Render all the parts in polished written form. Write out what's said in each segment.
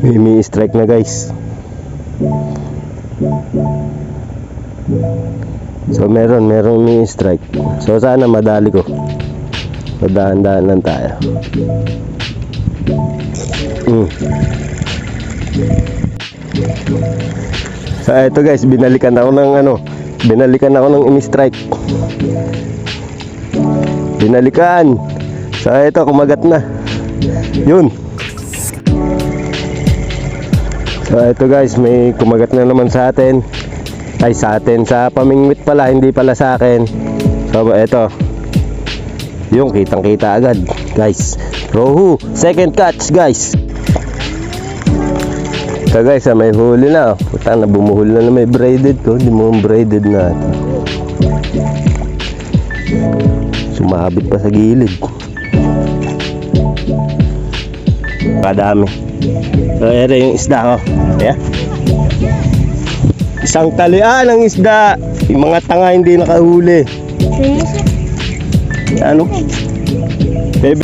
May strike na guys. So merong may strike. So sana madali ko. So dahan-dahan lang tayo. So eto guys, binalikan ako ng ini-strike. Binalikan. So eto, kumagat na. Yun. So eto guys, may kumagat na naman sa atin. Sa pamingwit pala, hindi pala sa akin. So eto, yung kitang kita agad guys. Rohu, second catch guys. So guys, may huli na. Puta na, bumuhol na may braided ko. Hindi mo braided na. Sumabit pa sa gilid. Kadami. So ere yung isda ko. Ayan. Isang talian ng isda. Yung mga tanga hindi nakahuli. Ano? Baby.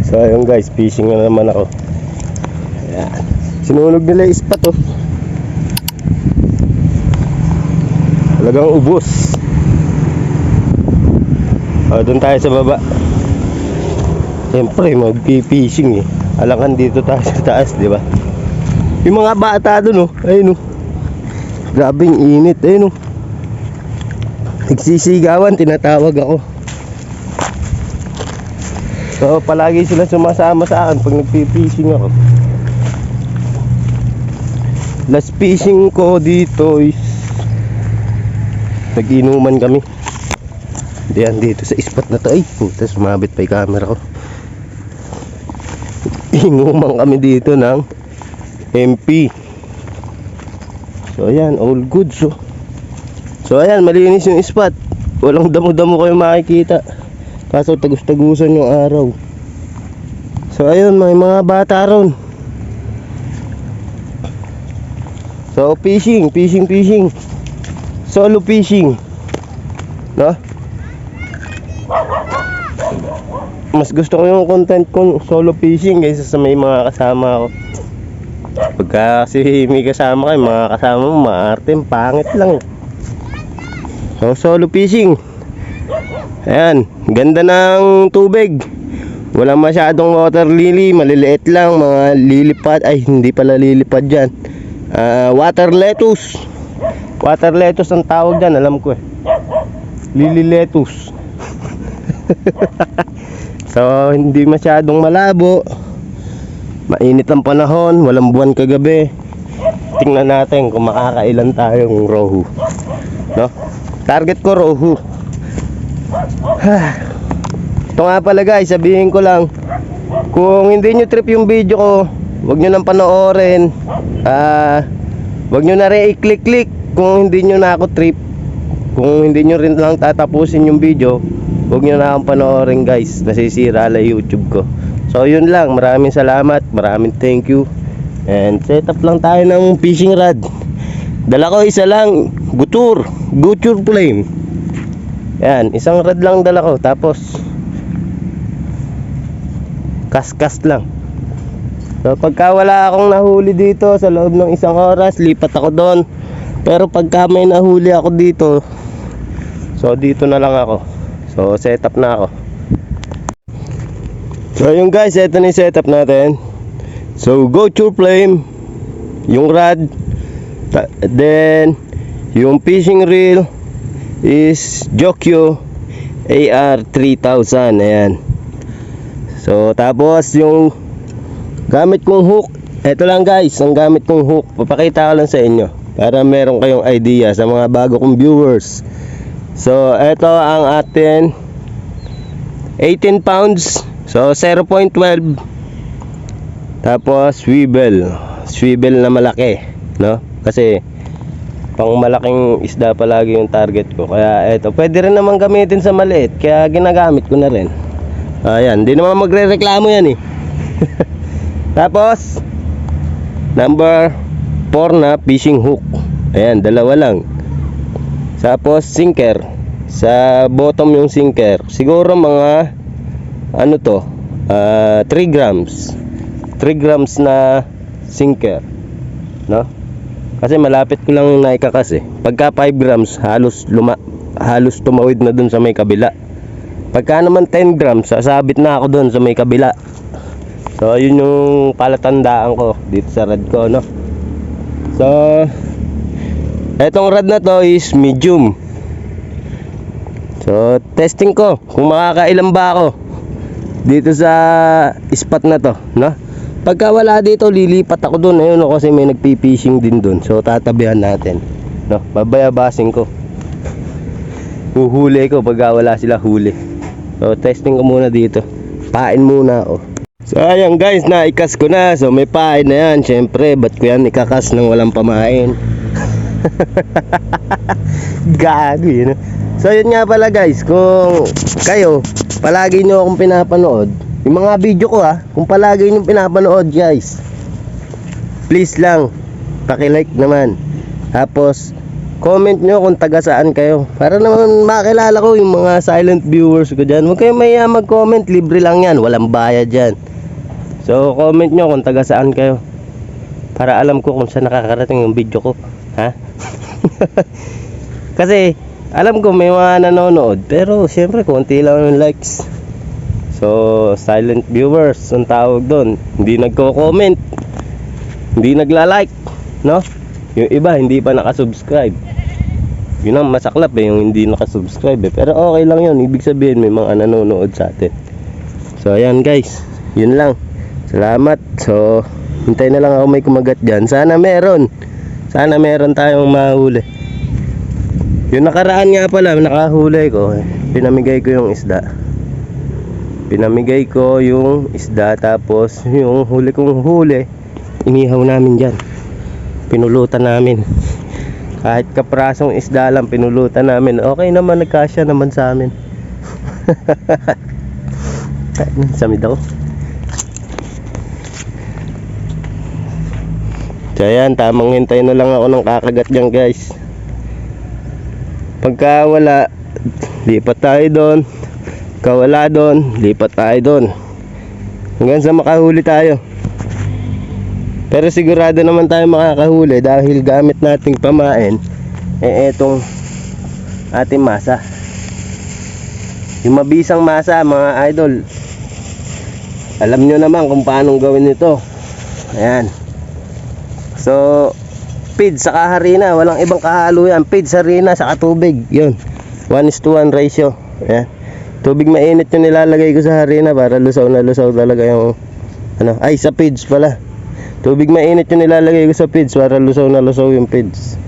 So ayun guys, fishing na naman ako. Ayan. Sinunog nila yung spot oh. Talagang ubos. Doon tayo sa baba. Siyempre mag-fishing eh. Alangan dito tayo sa taas, di ba? Yung mga bata doon oh. Ayun oh. Grabing init, ayun oh. Nagsisigawan, tinatawag ako. So palagi sila sumasama sa akin pag nagpi-fishing ako. Last fishing ko dito is nag-inuman kami. Diyan dito sa spot na to. Ay puta, sumabit pa yung camera ko. Inuman kami dito ng MP. So ayan, all good. So ayan, malinis yung spot. Walang damo-damo kayo makikita. Kaso tagus-tagusan yung araw. So ayun, may mga bata ron. So fishing. Solo fishing. No? Mas gusto ko yung content kong solo fishing kaysa sa may mga kasama ko. Pagka kasi may kasama kayo, mga kasama mo maarte, pangit lang. So solo fishing. Ayan, ganda ng tubig. Walang masyadong water lily, maliliit lang, mga lilipad. Ay, hindi pala lilipad dyan. Water lettuce. Water lettuce ang tawag dyan, alam ko eh. Lily lettuce. So, hindi masyadong malabo. Mainit ang panahon, walang buwan kagabi. Tingnan natin kung makakailan tayong rohu. No? Target ko rohu. Ito nga pala guys, sabihin ko lang, kung hindi nyo trip yung video ko, huwag nyo nang panoorin. Huwag nyo na rin i-click kung hindi nyo na ako trip. Kung hindi nyo rin lang tatapusin yung video, huwag nyo na akong panoorin guys. Nasisira la YouTube ko. So yun lang, maraming salamat, maraming thank you. And set up lang tayo ng fishing rod. Dala ko isa lang, Gutur Flame. Yan, isang rod lang dala ko. Tapos kas lang. So pagka wala akong nahuli dito sa loob ng isang oras, lipat ako doon. Pero pagka may nahuli ako dito, so dito na lang ako. So set up na ako. So yung guys, ito na yung setup natin. So Gutur Flame, yung rod, then yung fishing reel is Jokyo AR3000. Ayan. So tapos yung gamit kong hook, ito lang guys, ang gamit kong hook. Papakita ko lang sa inyo para meron kayong idea sa mga bago kong viewers. So ito ang atin, 18 pounds. So 0.12. Tapos swivel na malaki, no? Kasi pang malaking isda palagi yung target ko. Kaya eto, pwede rin naman gamitin sa maliit, kaya ginagamit ko na rin. Ayan, di naman magre-reklamo yan eh. Tapos number 4 na fishing hook. Ayan, dalawa lang. Tapos sinker. Sa bottom yung sinker. Siguro mga ano to? 3 grams. 3 grams na sinker. No? Kasi malapit ko lang naikakas eh. Pagka 5 grams, halos tumawid na dun sa may kabila. Pagka naman 10 grams, sasabit na ako dun sa may kabila. So, yun yung palatandaan ko dito sa rod ko, no? So, etong rod na to is medium. So, testing ko kung makakailan ba ako dito sa spot na to, no? Pagka wala dito, lilipat ako dun. Ayun, no, kasi may nagpi-fishing din dun. So, tatabihan natin, no? Babayabasin ko. Huhuli ko pagka wala sila huli. So, testing ko muna dito. Pain muna ako. So, ayan guys, naikas ko na. So, may pain na yan. Siyempre, ba't ko yan ikakas nang walang pamain? Gago yun. So, yun nga pala guys. Kung kayo, palagi nyo akong pinapanood, yung mga video ko kung palagi nyo pinapanood guys, please lang, paki-like naman. Tapos, comment nyo kung taga saan kayo. Para naman makilala ko yung mga silent viewers ko dyan. Huwag kayo mahiya mag-comment. Libre lang yan. Walang bayad dyan. So, comment nyo kung taga saan kayo. Para alam ko kung saan nakakarating yung video ko. Ha? Kasi, alam ko may mga nanonood. Pero, syempre, konti lang yung likes. So, silent viewers ang tawag doon. Hindi nagko-comment. Hindi nagla-like. No? Yung iba, hindi pa nakasubscribe. Yun ang masaklap yung hindi nakasubscribe Pero okay lang yun. Ibig sabihin may mga nanonood sa atin. So ayan guys, yun lang. Salamat. So hintay na lang ako may kumagat dyan. Sana meron tayong mahuli. Yung nakaraan nga pala, nakahuli ko. Pinamigay ko yung isda. Tapos yung huli kong huli, inihaw namin dyan. Pinulutan namin. Kahit kaprasong isda lang pinulutan namin. Okay naman, nagkasya naman sa amin. Samid ako. So ayan, tamang hintay na lang ako ng kakagat dyan guys. Pagka wala, lipat tayo doon. Pagka wala doon, lipat tayo doon. Hanggang sa makahuli tayo. Pero sigurado naman tayo makakahuli dahil gamit nating pamain etong ating masa. Yung mabisang masa mga idol. Alam nyo naman kung paano gawin ito. Ayan. So, feed saka harina, walang ibang kahalo yan. Feed, harina saka tubig. Yun. 1:1 ratio. Ayan. Tubig mainit yung nilalagay ko sa harina para lusaw na lusaw talaga yung sa feeds pala. Tubig mainit yung nilalagay ko sa feeds para lusaw na lusaw yung feeds.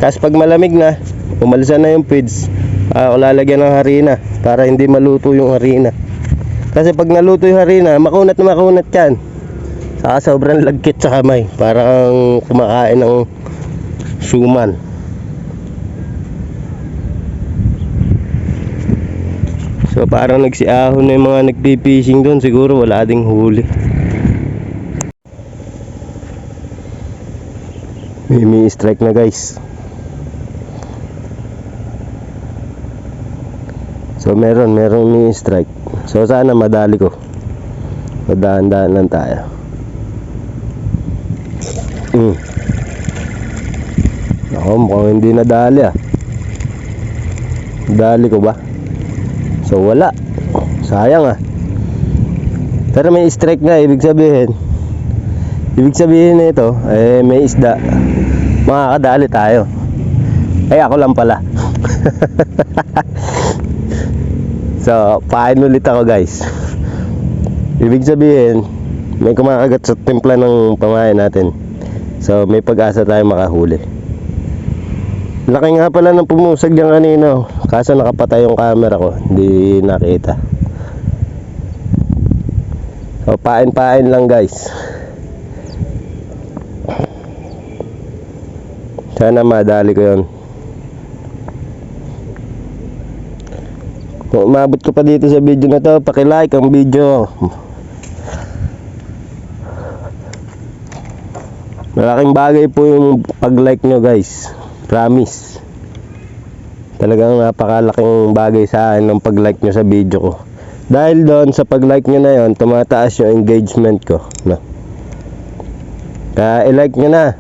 Tapos pag malamig na, umalisan na yung feeds, ako lalagyan ng harina para hindi maluto yung harina. Kasi pag naluto yung harina, makunat na makunat yan. Saka sobrang lagkit sa kamay, parang kumakain ng suman. So parang nagsiahon na yung mga nagpipishing doon, siguro wala ding huli. May strike na guys. So merong may strike. So sana madali ko. Dahan-dahan lang tayo. Ako mukhang hindi nadali Dali ko ba? So wala. Sayang Pero may strike nga, ibig sabihin nito may isda. Makakadali tayo. Ako lang pala. So, pain ulit ako guys. Ibig sabihin, may kumakagat sa timpla ng pamain natin. So, may pag-asa tayo makahuli. Laki nga pala ng pumusag dyan kanino. Kaso nakapatay yung camera ko. Hindi nakita. So, pain lang guys. Sana madali ko yun. Kung umabot ko pa dito sa video na to, paki-like ang video. Malaking bagay po yung pag-like nyo guys. Promise. Talagang napakalaking bagay sa akin ng pag-like nyo sa video ko. Dahil doon sa pag-like nyo na yon, tumataas yung engagement ko. No? Kaya i-like nyo na.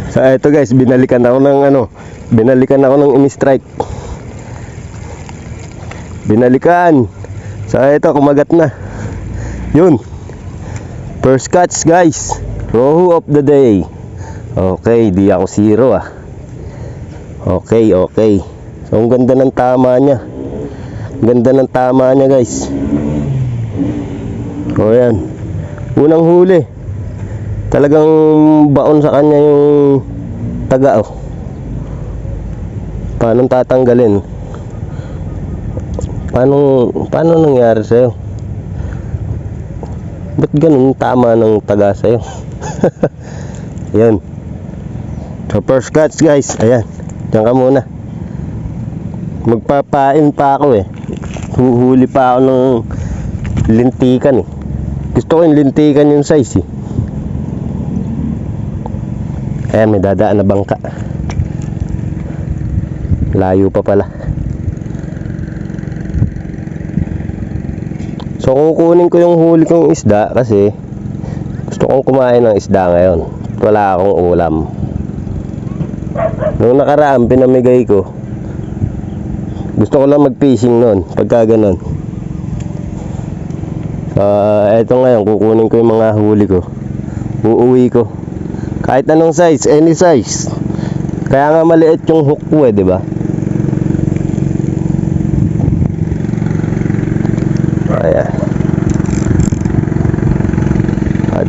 So eto guys, binalikan ako ng ini-strike. Binalikan. So eto, kumagat na. Yun. First catch guys. Rohu of the day. Okay, di ako zero ah. Okay. So ang ganda ng tama niya. Ganda ng tama niya guys. O yan. Unang huli. Talagang baon sa kanya yung taga oh. Paano tatanggalin? Paano nangyari sa'yo? Ba't ganun tama ng taga sa'yo? Ayan. So first catch guys. Ayan. Diyan ka muna. Magpapain pa ako eh. Huhuli pa ako ng lintikan eh. Gusto ko yung lintikan yung size eh. Ayan, may dadaan na bangka. Layo pa pala. So kukunin ko yung huli kong isda kasi gusto kong kumain ng isda ngayon. Wala akong ulam. Nung nakaraan pinamigay ko, gusto ko lang mag-fishing noon pagka ganun. Eto ngayon, kukunin ko yung mga huli ko. Uuwi ko. Kahit anong size, any size. Kaya nga maliit yung hook ko eh, di ba? Ayan.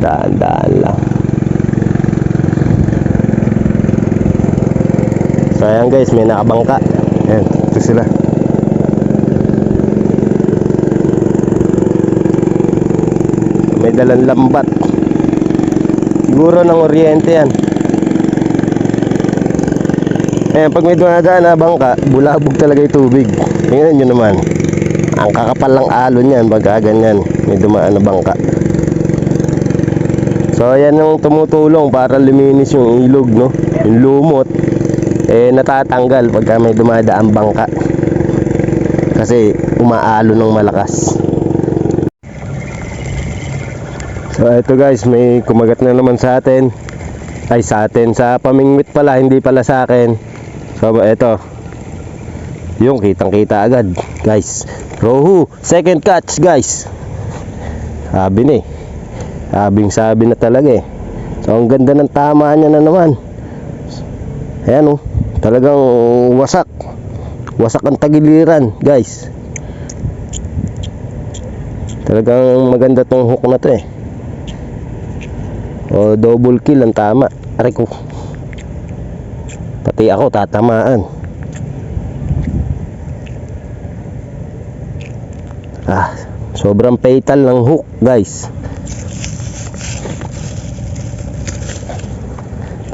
Daan-daan lang. So ayan guys, may nakabangka. Ayan, ito sila. May dalang lambat. Siguro ng Oriente yan. Ayan, pag may dumadaan na bangka, bulabog talaga yung tubig. Tingnan nyo naman. Ang kakapal lang alon yan, pagka ganyan may dumaan na bangka. So ayan yung tumutulong para luminis yung ilog, no? Yung lumot natatanggal pagka may dumadaan bangka. Kasi umaalo ng malakas. So ito guys, may kumagat na naman sa atin. Ay sa atin, sa pamingwit pala, hindi pala sa akin. So ito, yung kitang kita agad guys. Rohu, second catch guys. Sabi ni, sabi na talaga eh. So ang ganda ng tama niya na naman. Ayan oh, talagang wasak ang tagiliran guys. Talagang maganda tong hook na to eh. O double kill ang tama. Aray ko. Pati ako tatamaan. Sobrang fatal ng hook guys.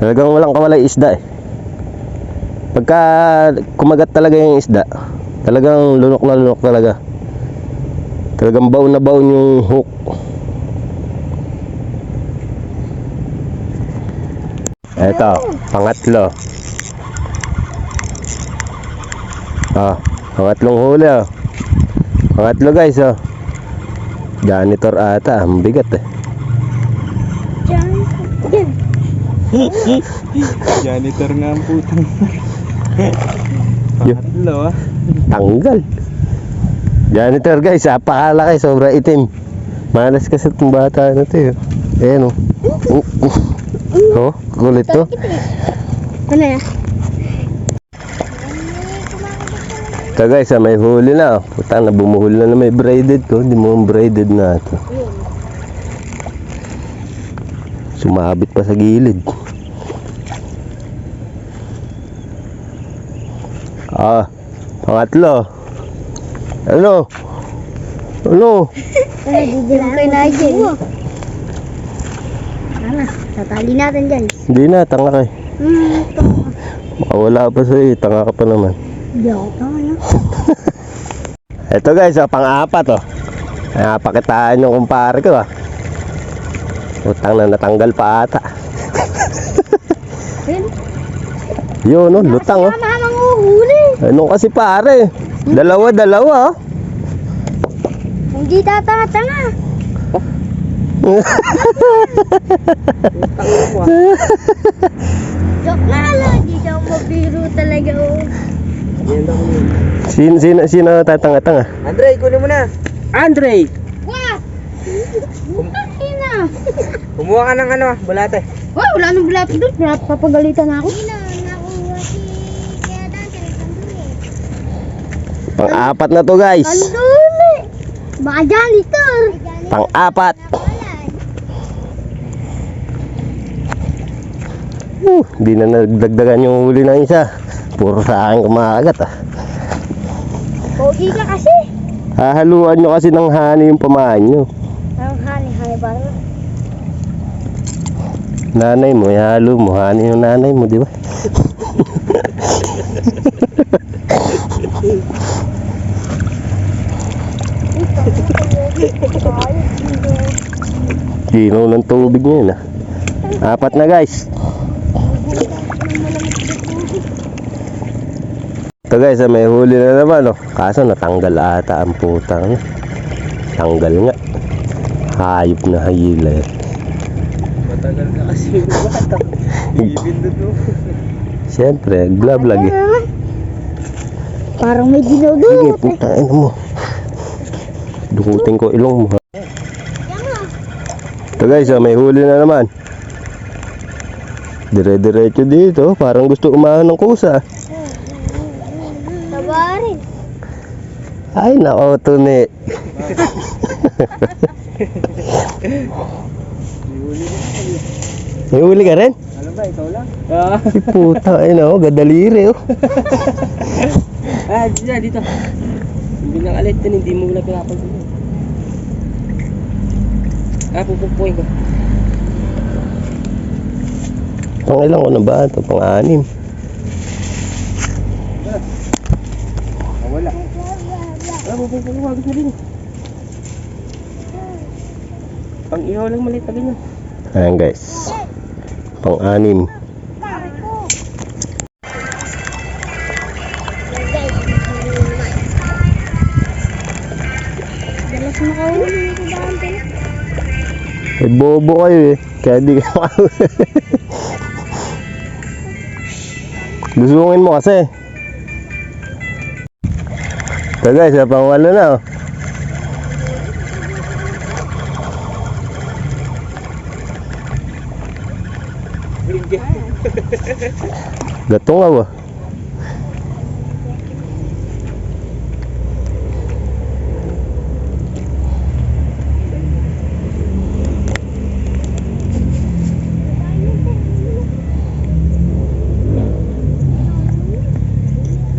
Talagang walang kawalay isda eh. Pagka kumagat talaga yung isda, talagang lunok na lunok talaga. Talagang baon na baon yung hook. Eto, pangatlo. Pangatlong huli oh. Pangatlo guys oh. Janitor ata, ang bigat eh. Janitor nga ang putang. Pangatlo ah. Tanggal. Janitor guys, apakalaki, sobra itim. Malas kasi itong bata na ito eh. Ayan oh. Oh, kulit to. Ano yan? Ito guys, may huli na. Putang na, bumuhuli na may braided ko. Hindi mo braided na ito. Sumabit pa sa gilid. Pangatlo. Ano? Didilang kay Nigel. Tatali natin guys. Hindi na, tanga ka eh. Wala pa sa'yo, tanga ka pa naman. Hindi ako tanga. Ito guys, pang-apat oh. Pakitaan yung kumpare ko ah. Utang na natanggal pa ata. Ayun. Yun, no, lutang, oh. Mahamang uhuli. Ano kasi pare? Dalawa. Oh. Hindi tatanga-tanga. Joke na lang. Hindi siya mabiro talaga. Oh. Sino tatanga-tanga? Andre, kunin mo na. Andre! Wah! Ina! Kumuha ka ng ano, bulate. Wah, wala nang bulati doon. Papagalitan na ako. Pang-apat na to, guys. Anduli! Baka janitor! Pang-apat. Di na nagdagdagan yung huli ng isa. Puro sa akin kumakagat, ah. Pogi ka kasi. Hahaluan nyo kasi ng hani yung pamahan nyo. Ang hani ba? Nanay mo, ihalo mo. Hani yung nanay mo, di ba? Ginaw ng tubig nyo yun, ah. Apat na, guys. Ito, guys, may huli na naman, oh. Kaso natanggal ata ang putang. Tanggal nga. Hayop na hayila, eh. Matagal ka kasi yung bata. Ibindot mo. Siyempre, vlog eh. Parang may Sige, dinudot. putang mo. Dukutin ko ilong mo, ha. Ito, guys, may huli na naman. Dire-diretso dito. Parang gusto umahan ng kusa. Tabarin. Ay, nako, tuni. May huli ka rin? Ano ba, ikaw lang? Si puta, ay no, gadaliri, oh. Dito. Hindi nang alit din, hindi mo na pinapansin. Pupupuin ko. Pang ilang ko na ba ito? Pang-anim. Wala. Pupupuin ko, wag na rin. Pang ihaw lang maliit na ganyan. Ayan, guys. Pang-anim. Dalas makahuli ko ba ang pala? Eh, bobo kayo, eh. Kaya di ka makahuli. Lusungin mo kasi. Ito, guys, pang-walo na, oh. Gatong nga ba?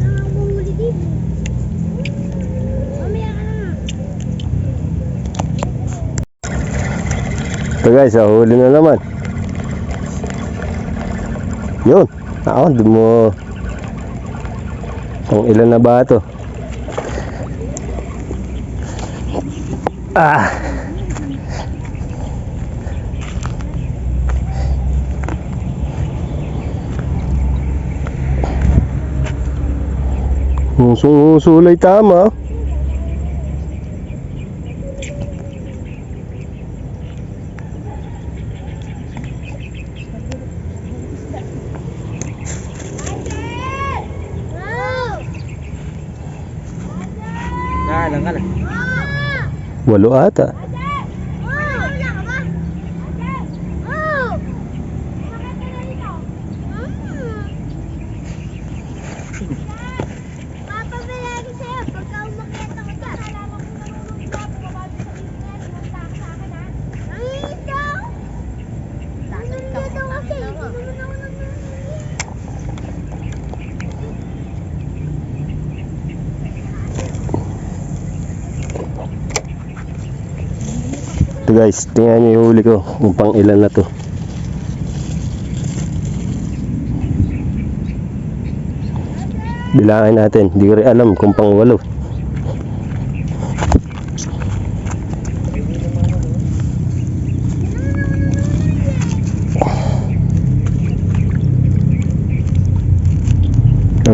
Nanganguhuli dito. Mamaya ka na. Ito, guys, huli na naman. Yun. Ako, di mo. Pang ilan na ba ito? Ah. Sulay tama. Lang ka na. Walo ata. Ito, guys, tingnan nyo yung huli ko kung pang ilan na to. Bilangin natin, hindi ko rin alam kung pang walo.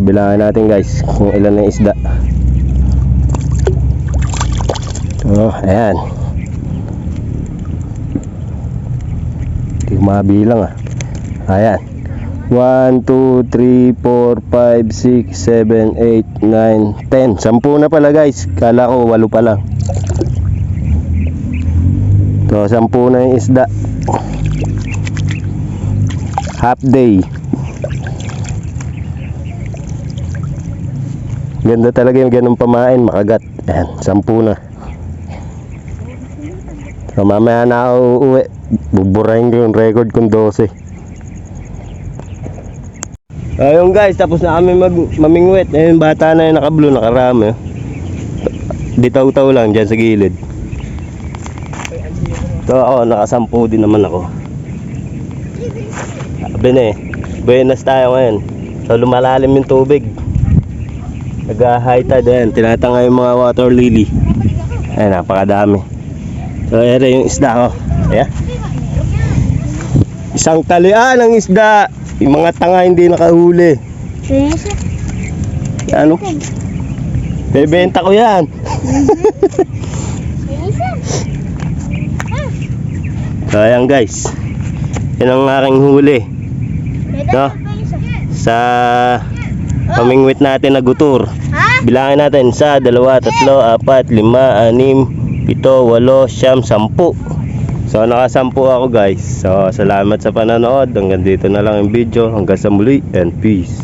bilangin natin guys kung ilan na isda. Oh, ayan. Hindi ko mabilang ah. Ayan. 1, 2, 3, 4, 5, 6, 7, 8, 9, 10. 10 na pala guys. Kala ko 8 pa lang. So 10 na yung isda. Half day. Ganda talaga yung ganung pamain, makagat. Ayan, 10 na. So mamaya na ako uuwi. Buburahin ko yung record kong 12. Ayun guys, tapos na kami mamingwit. Ayun, bata na yung naka-blue, nakarami. Ditaw-taw lang dyan sa gilid. So ako, nakasampu din naman ako. Sabi na buenas tayo ngayon. So lumalalim yung tubig. Nag-high tide, ayan, tinatanga yung mga water lily. Ayan, napakadami. So ere yung isda ko. Ayan. Isang talian ng isda. Yung mga tanga hindi nakahuli. Sinisip. Ano? Bebenta ko yan. Sinisip. So ayan guys. Yan ang aking huli. No? Sa pamingwit natin na gutur. Ha? Bilangin natin 1, 2, 3, 4, 5, 6, 7, 8, 9, 10. So nakasampu ako guys. So salamat sa panonood. Hanggang dito na lang yung video. Hanggang sa muli and peace.